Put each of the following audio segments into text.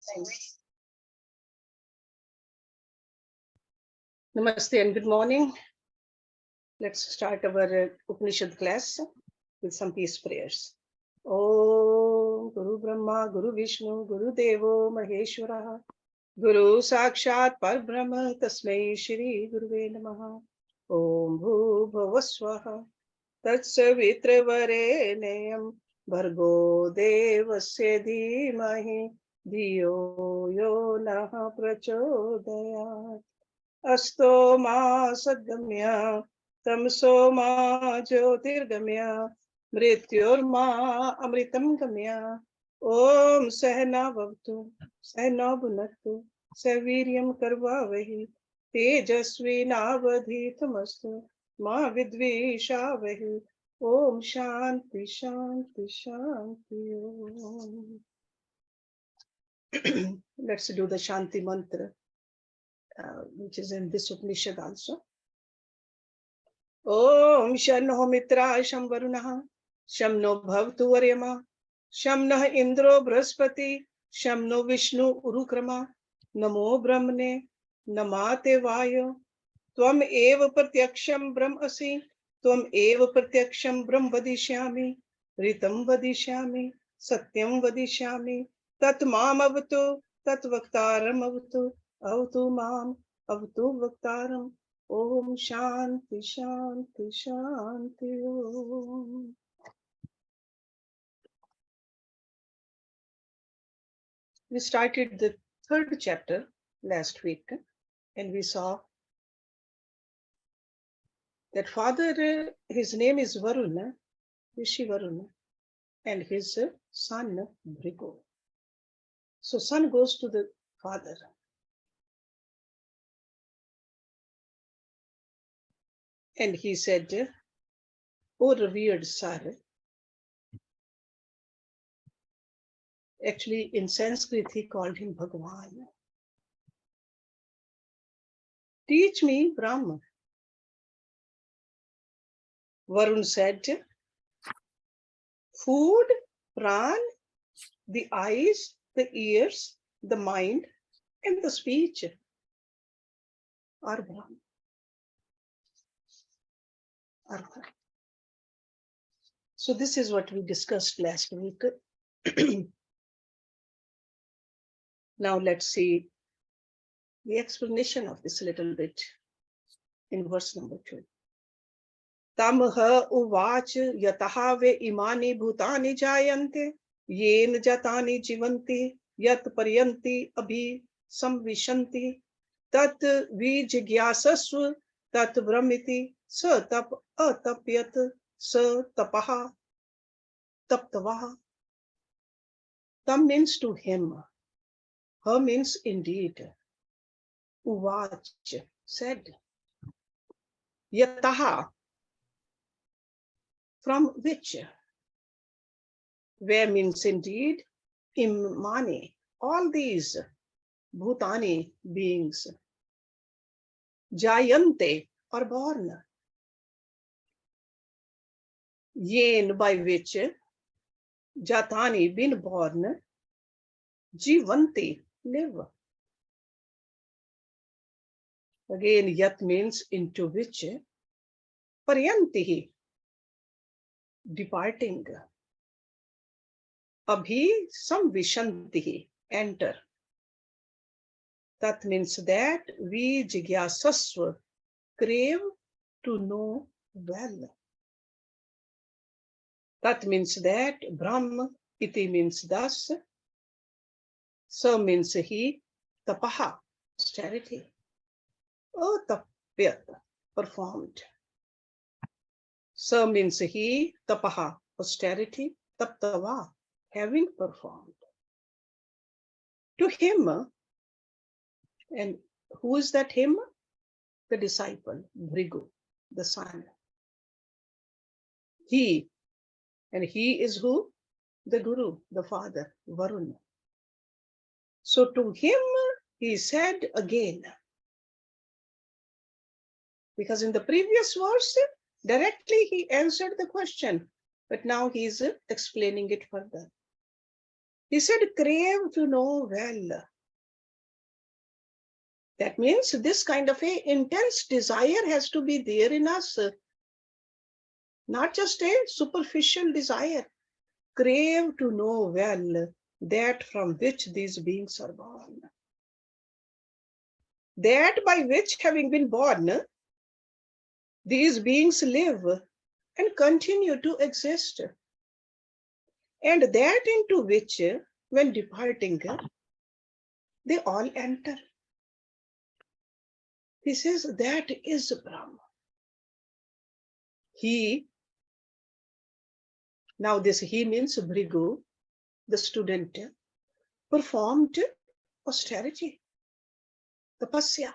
Thanks. Namaste and good morning. Let's start our Upanishad class with some peace prayers. Om Guru Brahma, Guru Vishnu, Guru Devo Maheshwara, Guru Sakshat Parbrahma, Tasmai Shri Guruve Namaha. Om Bhu Bhavaswaha, Tatsavitra Vareneyam, Bhargo Devasya Dhimahi, Dhiyo Yo Naha Prachodayat. Asto ma sadgamya, tamso ma jyotirgamya, mrityorma amritam gamya. Om sahna bhavtu, sahna bhunaktu, saviryam karvavahi, tejasvi navadhitamastu, ma vidvishavahi. Om shanti shanti shanti om. Let's do the Shanti mantra. Which is in this Upanishad also. Om Shanno Mitra Sham Varunaha Sham No Bhavtu Varyama Sham Nah Indro Brahaspati Sham No Vishnu Urukrama Namo Brahmane Namate Vayo Tvam Eva Pratyaksham Brahm Asi Tvam Eva Pratyaksham Brahm Vadishyami Ritam Vadishyami Satyam Vadishyami Tat Mam Avatu Tat Vaktaram Avatu Avtu Mam Avtu Vaktaram. Om Shanti Shanti Shanti Om. We started the third chapter last week and we saw that father, his name is Varuna, Rishi Varuna, and his son Bhrigu. So son goes to the father. And he said, "O revered sir." Actually, in Sanskrit, he called him Bhagwan. Teach me Brahma. Varun said, food, pran, the eyes, the ears, the mind, and the speech are Brahma. So this is what we discussed last week. Now let's see the explanation of this a little bit in verse number 2. Tamha uvach yataha ve imani bhutani jayante yen jatani jivanti yat paryanti abhi samvishanti tat vijigyasasva tat brahmiti sa tap atapyat sa tapaha taptavaha. Tam means to him. Her means indeed. Uvach said. Yataha, from which? Where means indeed. Imani, all these bhutani beings. Jayante, are born. Yen, by which. Jatani, been born. Jivanti, live. Again, yat means into which. Paryantihi, departing. Abhi samvishantihi, enter. That means that we jigyasasva, crave to know well. That means that Brahma, iti means thus. Sa means he, tapaha, austerity. O tapyat, performed. Sa means he, tapaha, austerity, taptava, having performed. To him, and who is that him? The disciple, Bhrigu, the son. He, and he is who? The Guru, the father, Varuna. So to him, he said again, because in the previous verse, directly he answered the question, but now he is explaining it further. He said, crave to know well. That means this kind of a intense desire has to be there in us, not just a superficial desire. Crave to know well that from which these beings are born. That by which, having been born, these beings live and continue to exist. And that into which, when departing, they all enter. He says that is Brahma. He, now this he means Bhrigu, the student, performed austerity, tapasya.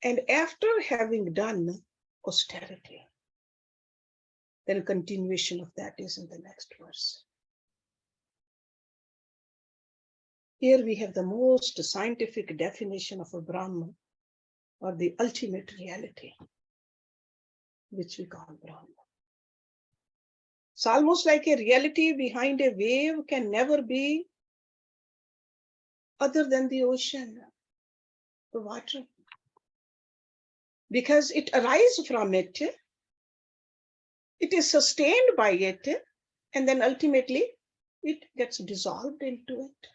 And after having done austerity, then continuation of that is in the next verse. Here we have the most scientific definition of a Brahma, or the ultimate reality, which we call Brahma. It's almost like a reality behind a wave can never be other than the ocean, the water. Because it arises from it, it is sustained by it, and then ultimately it gets dissolved into it.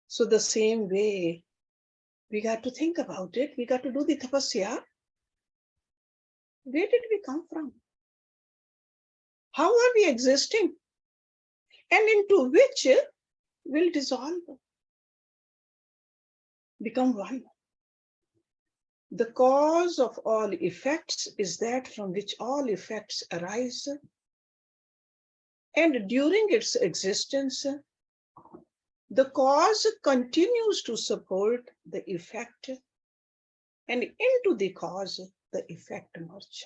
So the same way, we got to think about it. We got to do the tapasya. Where did we come from? How are we existing? And into which will dissolve, become one. The cause of all effects is that from which all effects arise. And during its existence, the cause continues to support the effect, and into the cause, the effect merge.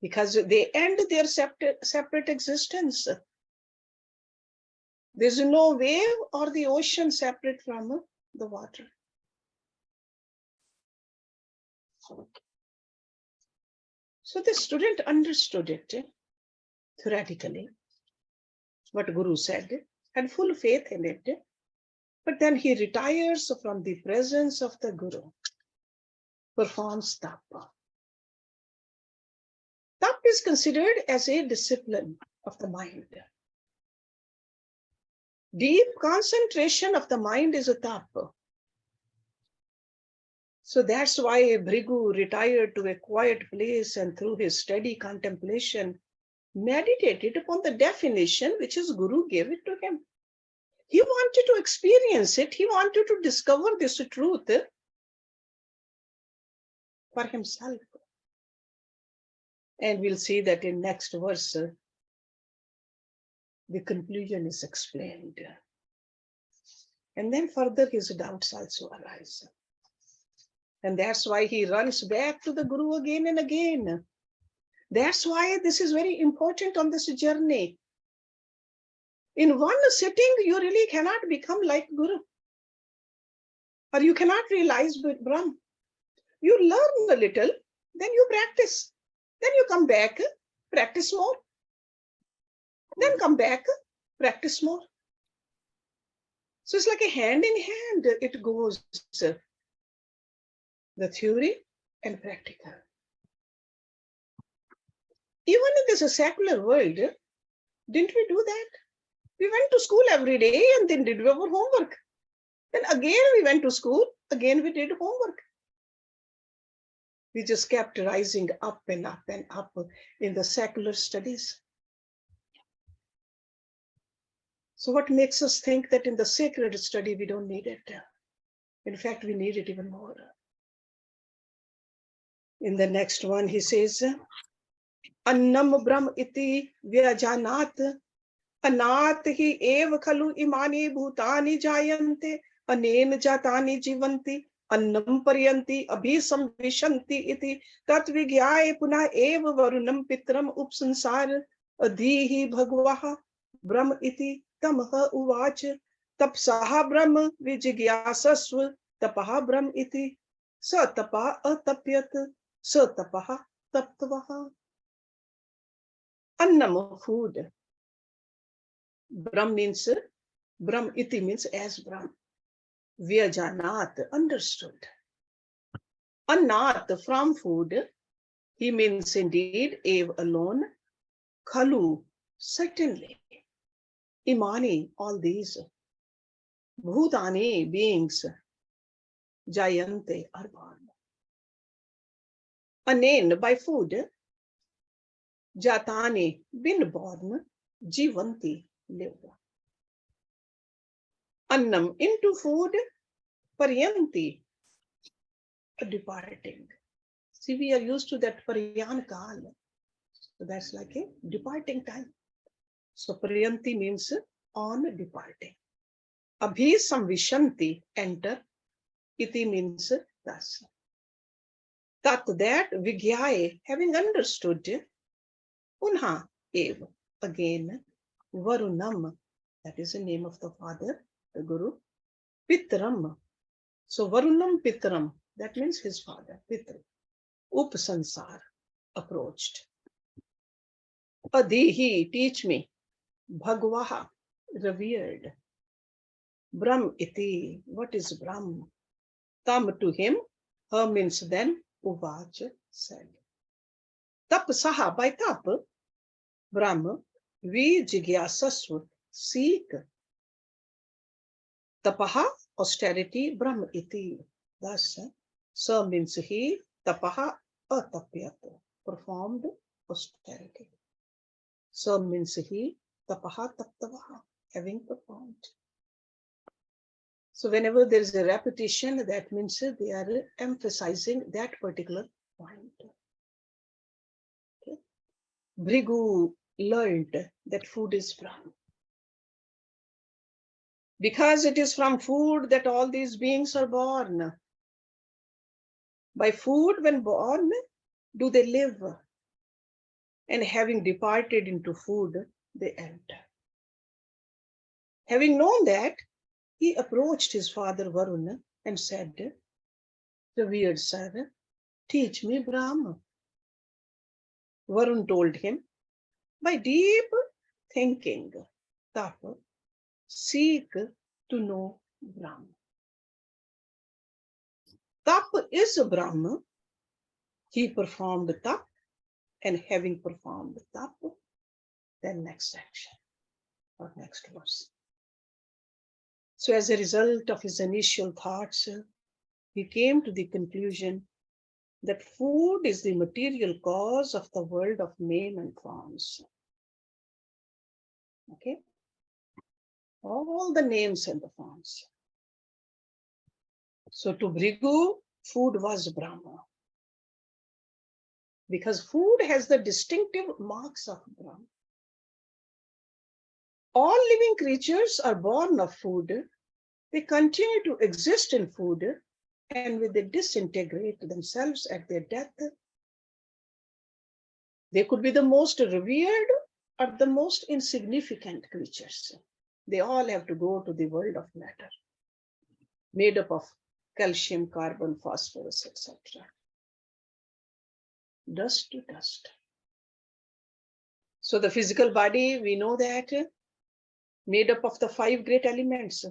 Because they end their separate existence. There's no wave or the ocean separate from the water. So the student understood it theoretically, what Guru said, had full faith in it, but then he retires from the presence of the Guru, performs tapa. Tapa is considered as a discipline of the mind. Deep concentration of the mind is a tapa. So that's why Bhrigu retired to a quiet place and through his steady contemplation, meditated upon the definition which his Guru gave it to him. He wanted to experience it. He wanted to discover this truth for himself. And we'll see that in next verse, the conclusion is explained. And then further his doubts also arise. And that's why he runs back to the Guru again and again. That's why this is very important on this journey. In one sitting, you really cannot become like Guru. Or you cannot realize Brahma. You learn a little, then you practice. Then you come back, practice more. Then come back, practice more. So it's like a hand in hand, it goes, the theory and practical. Even in this secular world, didn't we do that? We went to school every day and then did our homework. Then again we went to school, again we did homework. We just kept rising up and up and up in the secular studies. So what makes us think that in the sacred study we don't need it? In fact, we need it even more. In the next one, he says, Annam Brahm iti vyajanat anat hi ev khalu imani bhutani jayante anen jatani jivanti annam paryanti abhisam vishanti iti tat vigyaye punah ev varunam pitram upsansar adhihi bhagvaha Brahm iti tamah uvach tapsaha Brahm vijigyasasva tapaha Brahm iti sa tapa atapyat sa tapaha taptvaha. Annam, food. Brahm means, Brahm iti means as Brahm. Vyajanat, understood. Annat, from food. He means indeed, Ev alone. Khalu, certainly. Imani, all these. Bhutani, beings. Jayante, are born. Anen, by food. Jatani, been born. Jivanti, live. Annam, into food. Paryanti, departing. See, we are used to that Paryan Kal. So that's like a departing time. So Paryanti means on departing. Abhi samvishanti, enter. Iti means thus. Tat, that, Vigyaye, having understood. Unha, ev, again. Varunam, that is the name of the father, the Guru. Pitram. So Varunam Pitram, that means his father, Pitram. Upsansar, approached. Adihi, teach me. Bhagwaha, revered. Brahm iti, what is Brahm? Tam, to him. Her means then. Uvach, said. Tap saha, by tap. Brahm, we jigyasasva, seek. Tapaha, austerity. Brahm iti. Thus, sa means he. Tapaha, atapyat, performed austerity. Sa means he. Tapaha taptavaha, having performed. So whenever there is a repetition, that means they are emphasizing that particular point. Okay. Bhrigu learned that food is from. Because it is from food that all these beings are born. By food, when born, do they live. And having departed into food, they enter. Having known that, he approached his father Varuna and said, revered sir, teach me Brahma. Varun told him, by deep thinking, tapa, seek to know Brahma. Tapa is a Brahma. He performed tap, and having performed tap, then next section or next verse. So as a result of his initial thoughts, he came to the conclusion that food is the material cause of the world of name and forms. Okay? All the names and the forms. So to Bhrigu, food was Brahma. Because food has the distinctive marks of Brahma. All living creatures are born of food. They continue to exist in food, and when they disintegrate themselves at their death, they could be the most revered or the most insignificant creatures. They all have to go to the world of matter, made up of calcium, carbon, phosphorus, etc. Dust to dust. So the physical body, we know that, made up of the 5 great elements,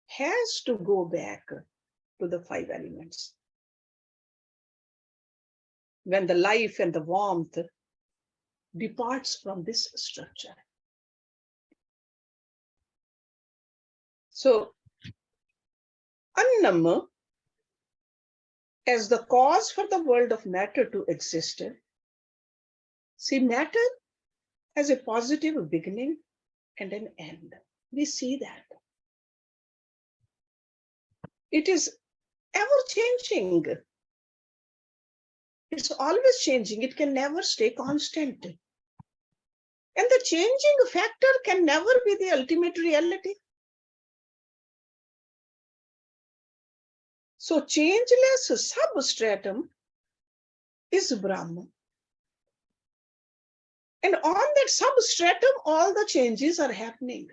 has to go back to the 5 elements. When the life and the warmth departs from this structure. So, Annam, as the cause for the world of matter to exist, see, matter has a positive beginning and an end. We see that. It is ever changing. It's always changing. It can never stay constant. And the changing factor can never be the ultimate reality. So changeless substratum is Brahma. And on that substratum, all the changes are happening.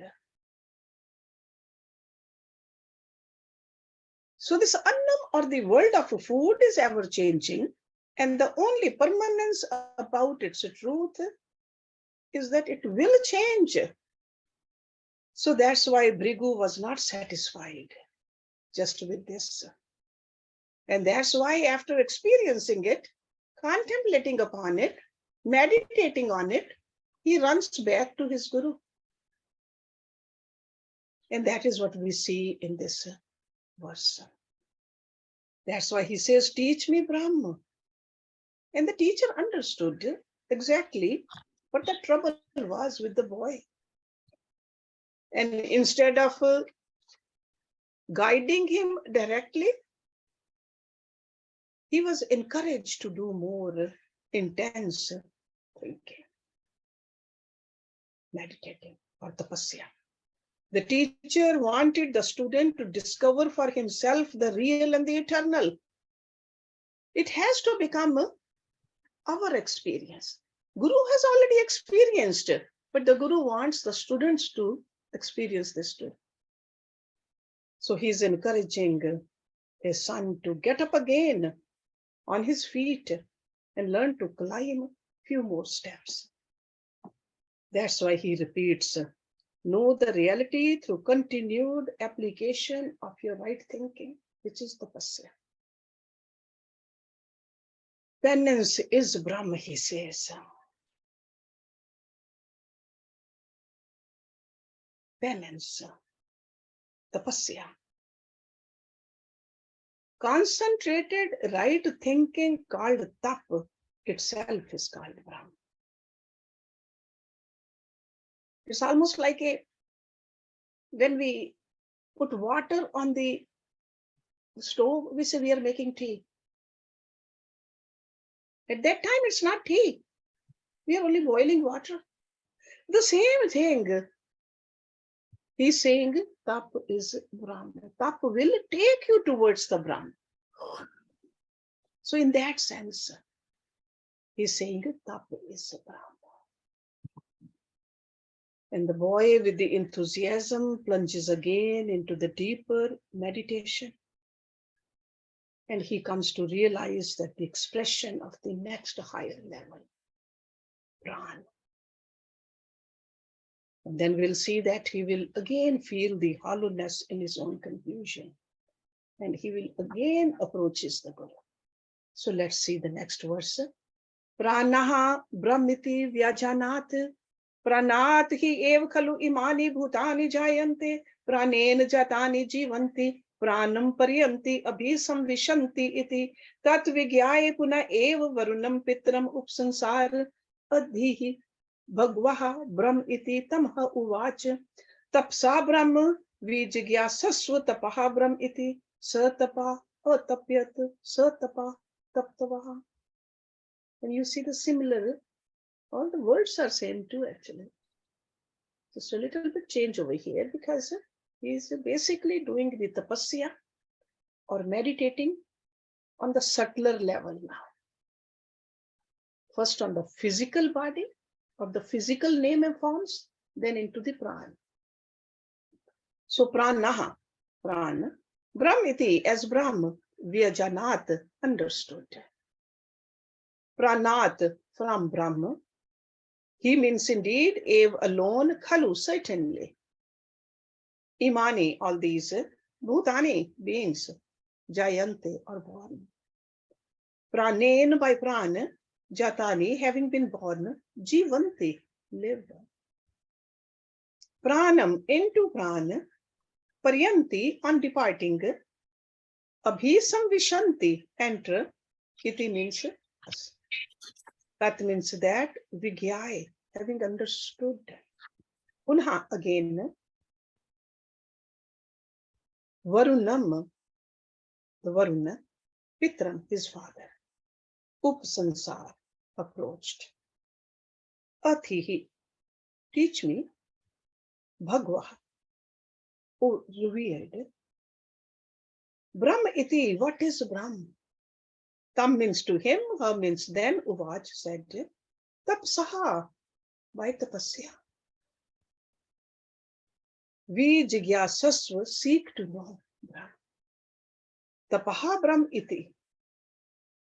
So this annam, or the world of food, is ever changing. And the only permanence about its truth is that it will change. So that's why Bhrigu was not satisfied just with this. And that's why after experiencing it, contemplating upon it, meditating on it, he runs back to his Guru. And that is what we see in this verse. That's why he says, teach me Brahma. And the teacher understood exactly what the trouble was with the boy. And instead of guiding him directly, he was encouraged to do more intense thinking, meditating, or tapasya. The teacher wanted the student to discover for himself the real and the eternal. It has to become our experience. Guru has already experienced it, but the Guru wants the students to experience this too. So he's encouraging his son to get up again on his feet and learn to climb few more steps. That's why he repeats, know the reality through continued application of your right thinking, which is tapasya. Penance is Brahma, he says. Penance, tapasya. Concentrated right thinking called tap itself is called Brahma. It's almost like when we put water on the stove, we say we are making tea. At that time, it's not tea. We are only boiling water. The same thing. He's saying tap is Brahma. Tap will take you towards the Brahma. So in that sense, he's saying tap is Brahma. And the boy with the enthusiasm plunges again into the deeper meditation. And he comes to realize that the expression of the next higher level, Brahma. And then we'll see that he will again feel the hollowness in his own confusion. And he will again approaches the Guru. So let's see the next verse. Pranaha brahmiti vyajanat pranat hi ev khalu imani bhutani jayante pranen jatani jivanti pranam paryanti abhisam vishanti iti tat vigyaye puna ev varunam pitram upsansar adhihi bhagvaha brahm iti tamha uvach tapsa brahm vijigyasasva tapaha brahm iti satapa atapyat satapa taptavaha. And you see the similar, all the words are same too actually. Just a little bit change over here because he's basically doing the tapasya or meditating on the subtler level now. First on the physical body or the physical name and forms, then into the prana. So pranaha, prana, brahmiti as Brahma, vyajanat understood. Pranat from Brahma. He means indeed Ev alone, Khalu certainly. Imani, all these, Bhutani beings, Jayante or born. Pranen by Prana, Jatani having been born, Jivanti lived. Pranam into Prana, Paryanti on departing, Abhisam Vishanti enter, Iti means us. That means that Vigyai, having understood. Punha again, Varunam, the Varuna, Pitram, his father, Upsansar, approached. Athihi, teach me, Bhagwa, oh, revered. Brahm iti, what is Brahm? Tam means to him, her means then, Uvach said, Tapsaha, by tapasya. We jigyasasva seek to know Brahm. Tapaha Brahm iti.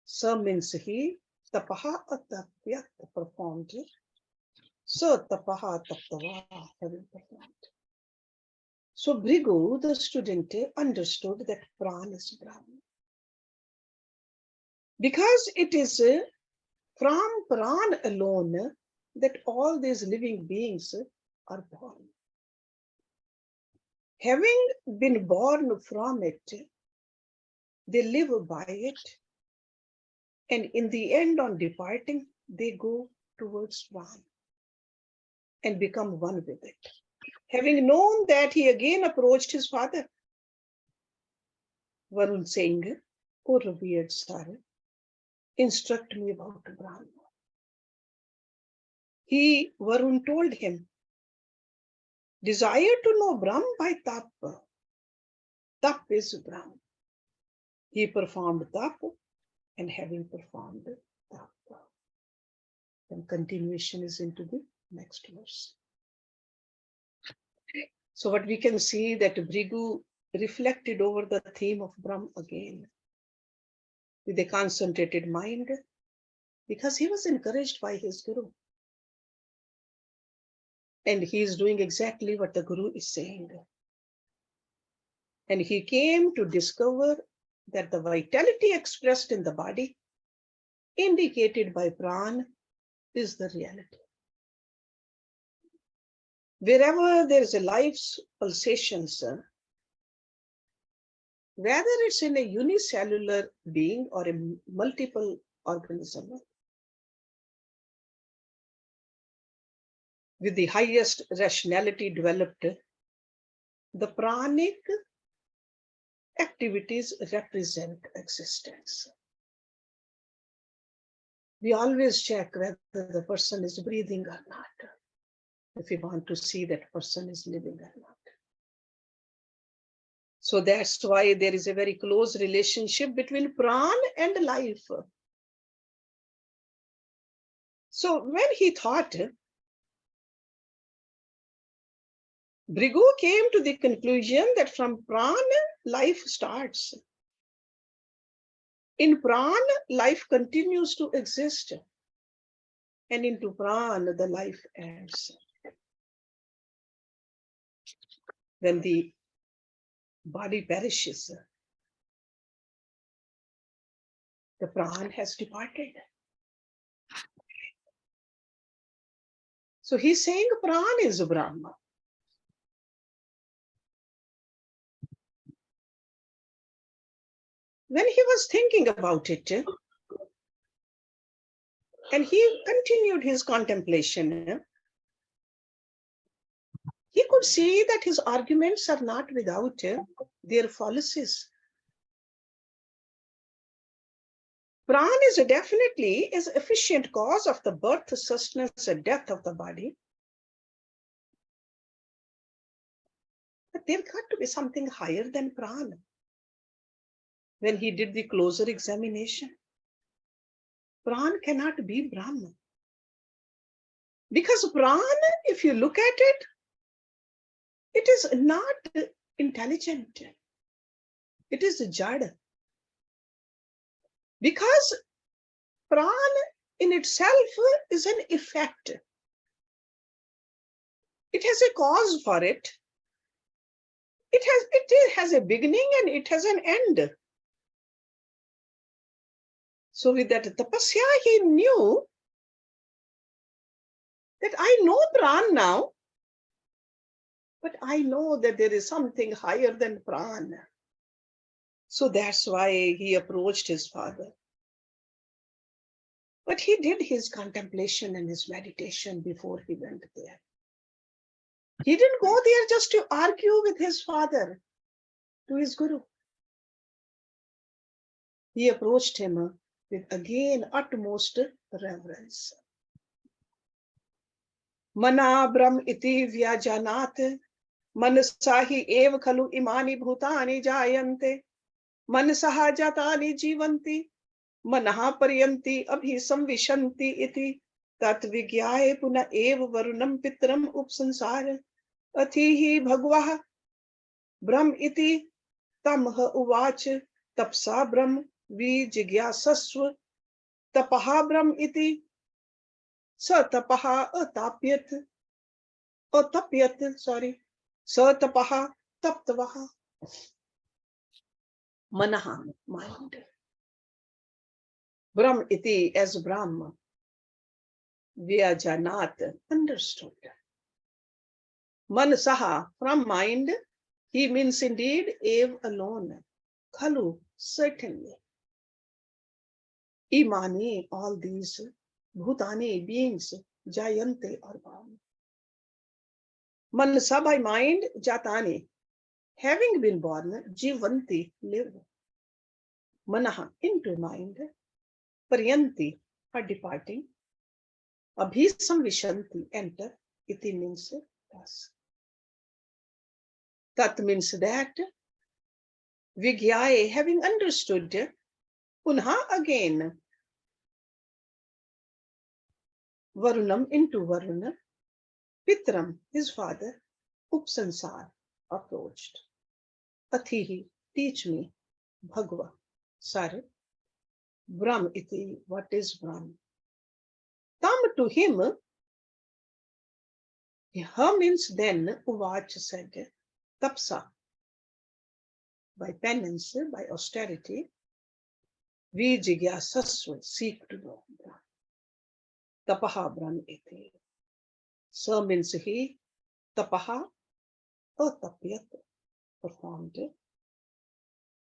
Sa means he, tapaha atapyat performed. So tapaha taptava having performed. So Bhrigu, the student, understood that Pran is Brahman. Because it is from Pran alone that all these living beings are born. Having been born from it, they live by it, and in the end, on departing, they go towards Pran and become one with it. Having known that, he again approached his father, Varun, saying, "O revered sir, instruct me about Brahma." He, Varun, told him, "Desire to know Brahm by tap. Tap is Brahm." He performed tap, and having performed tap, then continuation is into the next verse. So what we can see that Bhrigu reflected over the theme of Brahm again with a concentrated mind, because he was encouraged by his Guru. And he is doing exactly what the Guru is saying. And he came to discover that the vitality expressed in the body, indicated by Pran, is the reality. Wherever there is a life's pulsations, whether it's in a unicellular being or a multiple organism, with the highest rationality developed, the pranic activities represent existence. We always check whether the person is breathing or not, if we want to see that person is living or not. So that's why there is a very close relationship between pran and life. So when he thought, Bhrigu came to the conclusion that from pran, life starts. In pran, life continues to exist. And into pran, the life ends. When the body perishes, the pran has departed. So he's saying pran is Brahma. When he was thinking about it, and he continued his contemplation, he could see that his arguments are not without their fallacies. Pran is definitely an efficient cause of the birth, sustenance, and death of the body. But there got to be something higher than pran. When he did the closer examination, pran cannot be Brahma. Because pran, if you look at it, it is not intelligent. It is jad. Because pran in itself is an effect. It has a cause for it. It has a beginning and it has an end. So with that tapasya, he knew that I know pran now, but I know that there is something higher than pran. So that's why he approached his father. But he did his contemplation and his meditation before he went there. He didn't go there just to argue with his father, to his Guru. He approached him with again utmost reverence. Mana Brahm iti vyajanat, manasahi ev khalu imani bhutani jayante, manasaha jatani jivanti, manaha paryanti abhi samvishanti iti, tat vigyaye puna ev varunam pitram upsansar, athihi bhagvah Brahm iti tamha uvach tapsa Brahm vijigyasasva tapaha Brahm iti sa tapaha atapyat sa tapaha taptavaha. Manaha, mind. Brahm iti, as Brahma. Vyajanat, understood. Manasaha, from mind, he means indeed Ev alone. Khalu, certainly. Imani, all these. Bhutani, beings. Jayante, or born. Manasa, by mind. Jatani, having been born. Jivanti, live. Manaha, into mind. Paryanti, are departing. Abhisam vishanti, enter. Iti means thus. Tat means that. Vigyaye, having understood. Punha, again. Varunam, into Varuna. Pitram, his father. Upsansar, approached. Athihi, teach me. Bhagava, sir. Brahm iti, what is Brahm? Tam, to him. Ha means then. Uvach said. Tapsa, by penance, by austerity. Vijigyasasva, seek to know. Tapaha Brahm iti. Sa means he. Tapaha, atapyat, performed.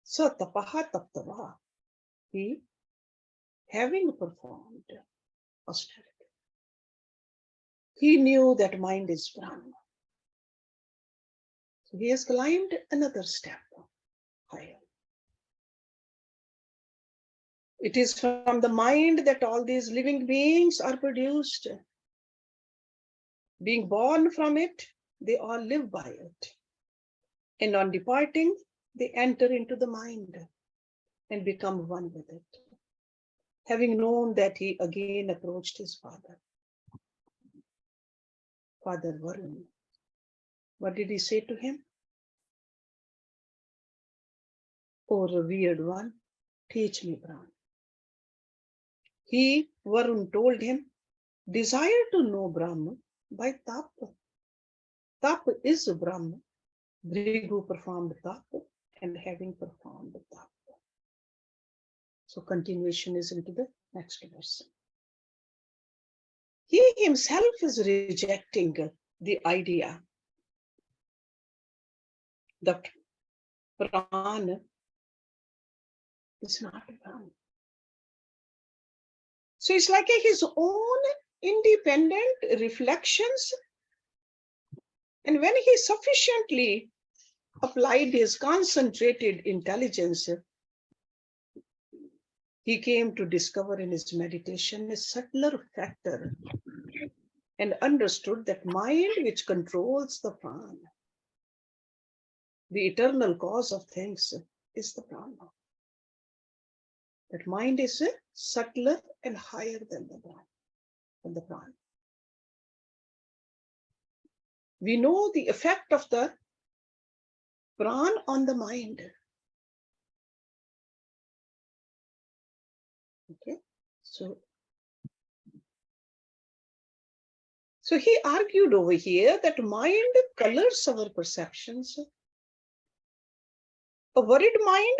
Sa tapaha taptava, he, having performed austerity. He knew that mind is Brahma. So he has climbed another step higher. It is from the mind that all these living beings are produced. Being born from it, they all live by it. And on departing, they enter into the mind and become one with it. Having known that, he again approached his father. Father Varun. What did he say to him? Oh, revered one, teach me Brahma. He, Varun, told him, desire to know Brahma by tap. Tap is Brahma. Bhrigu performed tap, and having performed tap. So continuation is into the next verse. He himself is rejecting the idea that Prana is not Brahma. So it's like his own independent reflections. And when he sufficiently applied his concentrated intelligence, he came to discover in his meditation a subtler factor and understood that mind which controls the prana, the eternal cause of things, is the prana. That mind is subtler and higher than the prana. We know the effect of the prana on the mind. Okay, so he argued over here that mind colors our perceptions. A worried mind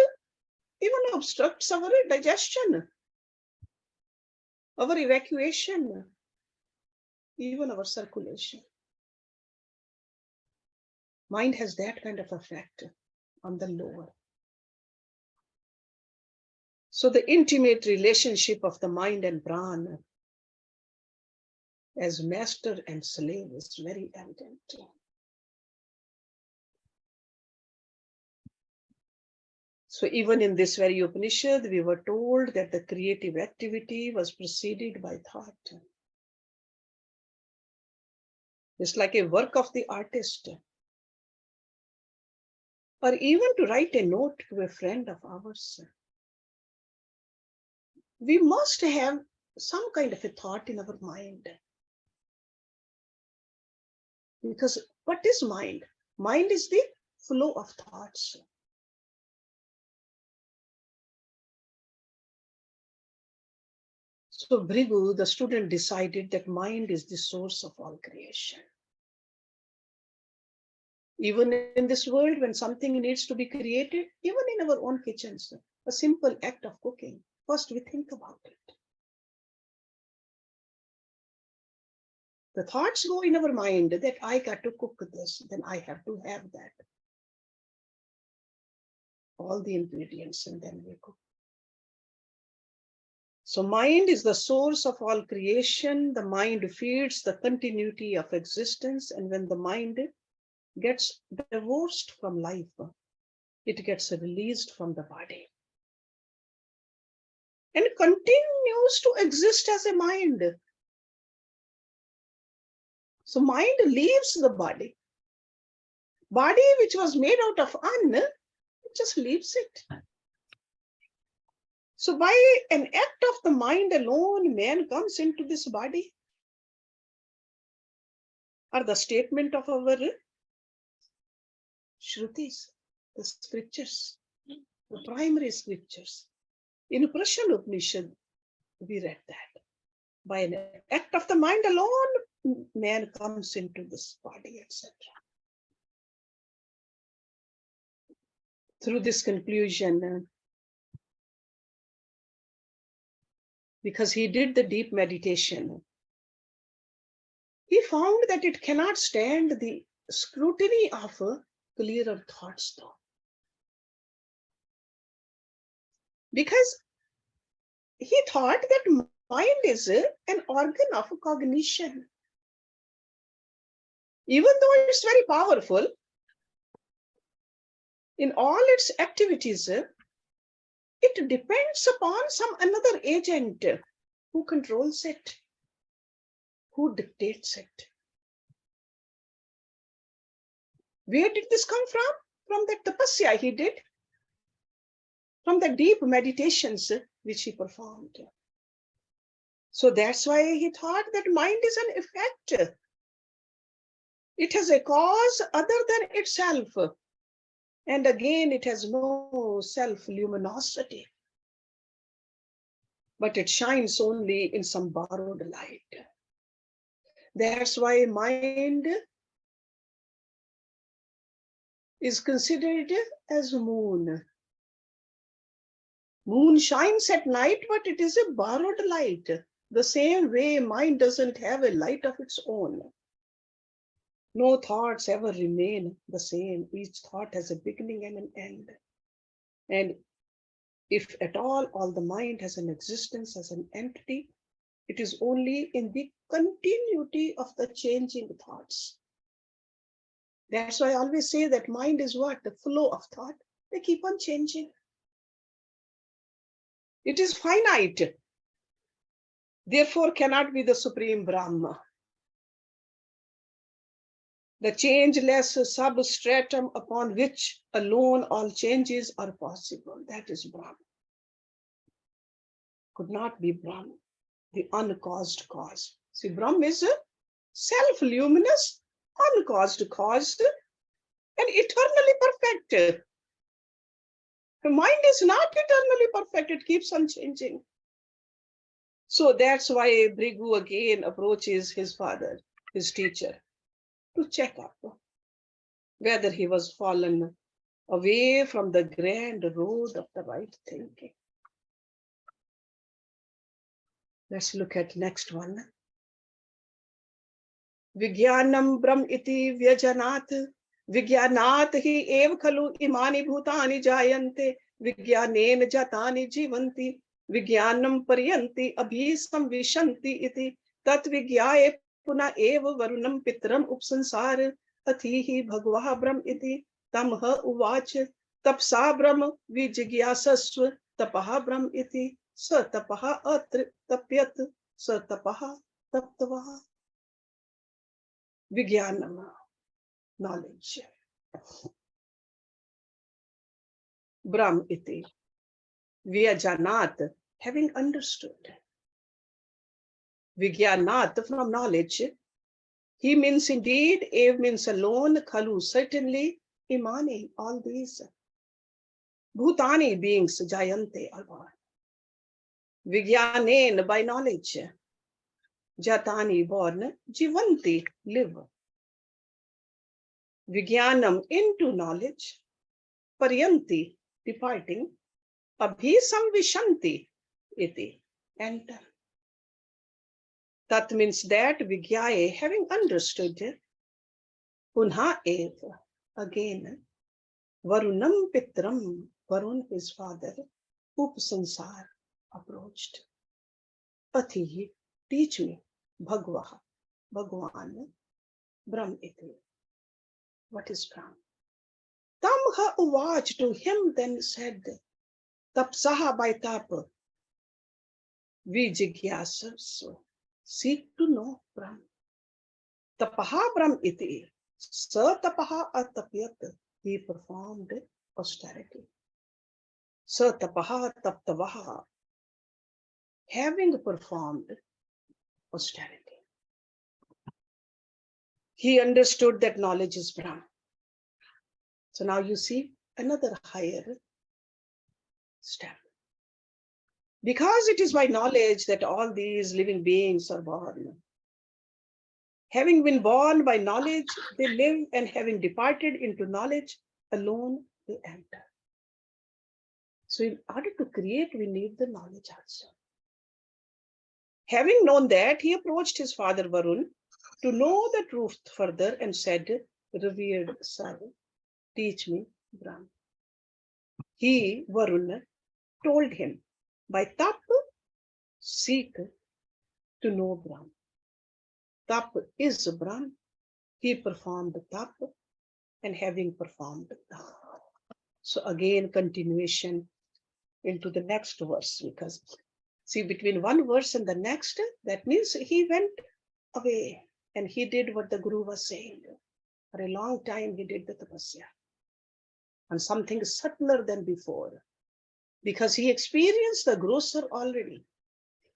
even obstructs our digestion, our evacuation, even our circulation. Mind has that kind of effect on the lower. So the intimate relationship of the mind and prana as master and slave is very evident. So even in this very Upanishad, we were told that the creative activity was preceded by thought. It's like a work of the artist. Or even to write a note to a friend of ours. We must have some kind of a thought in our mind. Because what is mind? Mind is the flow of thoughts. So Bhrigu, the student, decided that mind is the source of all creation. Even in this world, when something needs to be created, even in our own kitchens, a simple act of cooking, first we think about it. The thoughts go in our mind that I got to cook this, then I have to have that. All the ingredients, and then we cook. So mind is the source of all creation. The mind feeds the continuity of existence. And when the mind gets divorced from life, it gets released from the body and continues to exist as a mind. So mind leaves the body. Body which was made out of it just leaves it. So by an act of the mind alone, man comes into this body. Or the statement of our Shrutis, the scriptures, the primary scriptures. In Upanishad, we read that. By an act of the mind alone, man comes into this body, etc. Through this conclusion, because he did the deep meditation, he found that it cannot stand the scrutiny of clearer thoughts, though. Because he thought that mind is an organ of cognition. Even though it's very powerful, in all its activities, it depends upon some another agent who controls it, who dictates it. Where did this come from? From that tapasya he did, from the deep meditations which he performed. So that's why he thought that mind is an effect. It has a cause other than itself. And again, it has no self-luminosity. But it shines only in some borrowed light. That's why mind is considered as moon. Moon shines at night, but it is a borrowed light. The same way mind doesn't have a light of its own. No thoughts ever remain the same. Each thought has a beginning and an end. And if at all the mind has an existence as an entity, it is only in the continuity of the changing thoughts. That's why I always say that mind is what? The flow of thought. They keep on changing. It is finite. Therefore cannot be the supreme Brahma. The changeless substratum upon which alone all changes are possible. That is Brahma. Could not be Brahma, the uncaused cause. See, Brahma is a self-luminous, uncaused cause, and eternally perfect. The mind is not eternally perfect, it keeps on changing. So that's why Bhrigu again approaches his father, his teacher, to check up whether he was fallen away from the grand road of the right thinking. Let's look at next one. Vijnanam Brahm iti vyajanat Vijnanat hi ev khalu imani bhutani jayante Vijnanena jatani jivanti Vijnanam paryanti abhisam vishanti iti Tat vijyaye puna eva varunam pitram upsansar Athihi bhagvah Brahm iti tamha uvach Tapsa Brahm vijigyasasva tapaha Brahm iti Sa tapaha tapyat sa tapaha taptavaha. Vijnanam, knowledge. Brahm iti, vyajanat, having understood. Vijnanat, from knowledge. He means indeed, ev means alone, khalu, certainly, imani, all these. Bhutani, beings, jayante, are born. Vijnanen, by knowledge. Jatani, born. Jivanti, live. Vijnanam into knowledge, paryanti departing, abhisamvishanti iti enter. That means that Vigyaye, having understood, punha eva, again, Varunam Pitram, Varun his father, Upasansar approached. Atihi, teach me, Bhagavaha, Bhagwan, Brahm iti. What is Brahm? Tamha Uvach to him then said, Tapsaha by tapa, Vijigyasas, seek to know Brahm. Tapaha Brahm iti, Sa tapaha atapyat, he performed austerity. Sa tapaha taptavaha, having performed austerity. He understood that knowledge is Brahm. So now you see another higher step. Because it is by knowledge that all these living beings are born. Having been born by knowledge, they live, and having departed into knowledge, alone they enter. So in order to create, we need the knowledge also. Having known that, he approached his father Varun to know the truth further and said, revered son, teach me Brahm. He, Varun, told him, by tap, seek to know Brahm. Tap is Brahm. He performed tap, and having performed tap. So again, continuation into the next verse, because see, between one verse and the next, that means he went away and he did what the Guru was saying. For a long time, he did the tapasya. And something subtler than before, because he experienced the grosser already.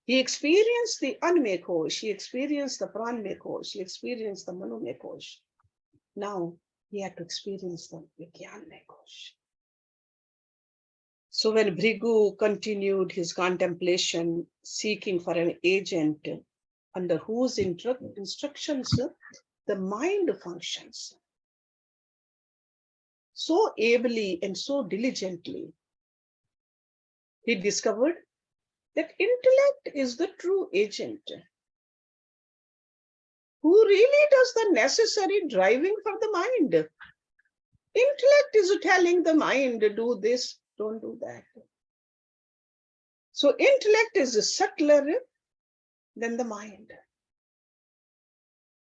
He experienced the Anmay Kosh, he experienced the Pranmay Kosh, he experienced the Manomay Kosh. Now he had to experience the Vijnanmay Kosh. So when Bhrigu continued his contemplation, seeking for an agent under whose instructions the mind functions so ably and so diligently, he discovered that intellect is the true agent who really does the necessary driving for the mind. Intellect is telling the mind, do this, don't do that. So intellect is subtler than the mind.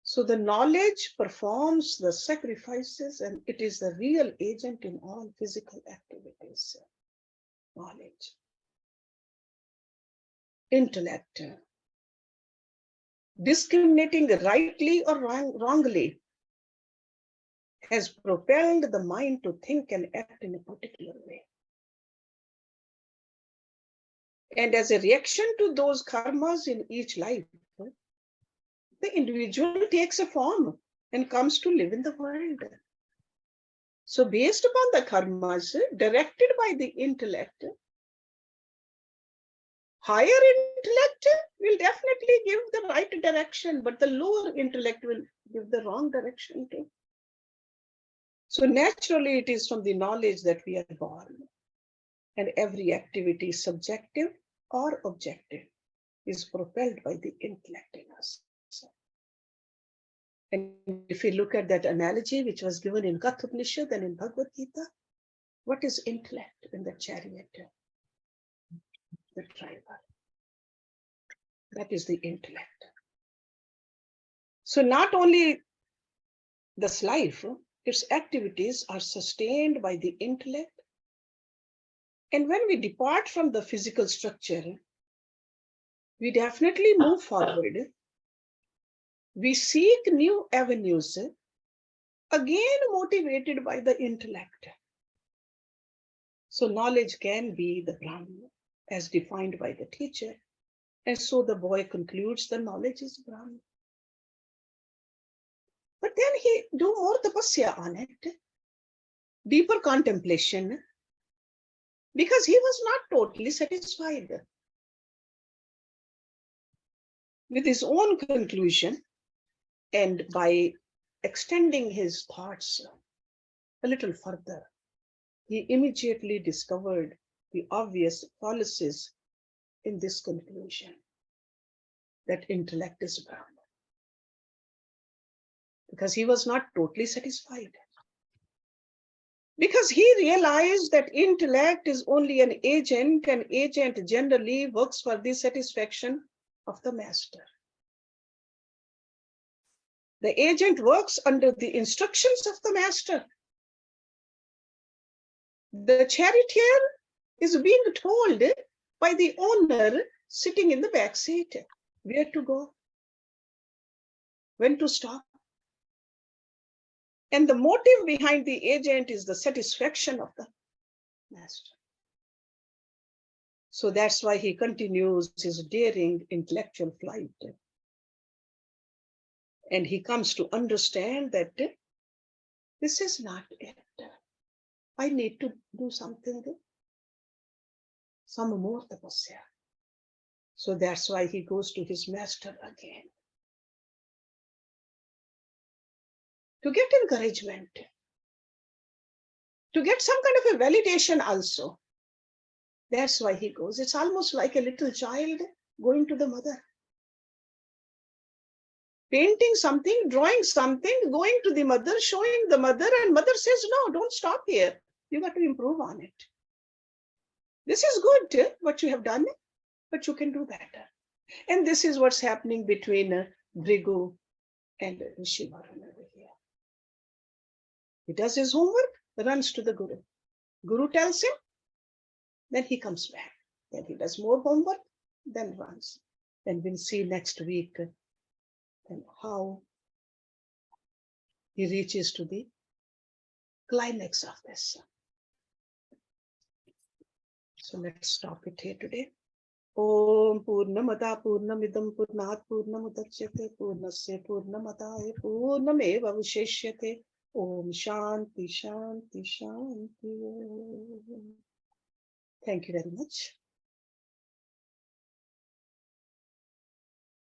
So the knowledge performs the sacrifices, and it is the real agent in all physical activities. Knowledge. Intellect. Discriminating rightly or wrongly has propelled the mind to think and act in a particular way. And as a reaction to those karmas in each life, the individual takes a form and comes to live in the world. So based upon the karmas directed by the intellect, higher intellect will definitely give the right direction, but the lower intellect will give the wrong direction too. So naturally, it is from the knowledge that we are born, and every activity, subjective or objective, is propelled by the intellect in us. And if we look at that analogy which was given in Upanishad and in Bhagavad Gita, what is intellect in the chariot? The driver. That is the intellect. So not only this life, its activities are sustained by the intellect. And when we depart from the physical structure, we definitely move forward. We seek new avenues, again motivated by the intellect. So knowledge can be the Brahman as defined by the teacher. And so the boy concludes the knowledge is Brahman. But then he do more tapasya on it, deeper contemplation, because he was not totally satisfied with his own conclusion. And by extending his thoughts a little further, he immediately discovered the obvious fallacies in this conclusion that intellect is Brahman. Because he was not totally satisfied. Because he realized that intellect is only an agent, and agent generally works for the satisfaction of the master. The agent works under the instructions of the master. The charioteer is being told by the owner sitting in the back seat where to go, when to stop. And the motive behind the agent is the satisfaction of the master. So that's why he continues his daring intellectual flight. And he comes to understand that this is not it. I need to do something, some more tapasya. So that's why he goes to his master again. To get encouragement, to get some kind of a validation also. That's why he goes. It's almost like a little child going to the mother. Painting something, drawing something, going to the mother, showing the mother, and mother says, no, don't stop here. You got to improve on it. This is good, what you have done, but you can do better. And this is what's happening between Bhrigu and Rishi Varun over here. He does his homework, runs to the Guru. Guru tells him, then he comes back. Then he does more homework, then runs. And we'll see next week and how he reaches to the climax of this. So let's stop it here today. Om Purnamada Purnamidam Purnat Purnamudachyate Purnasya Purnamadaye Purnameva Vishishyate. Om Shanti Shanti Shanti. Thank you very much.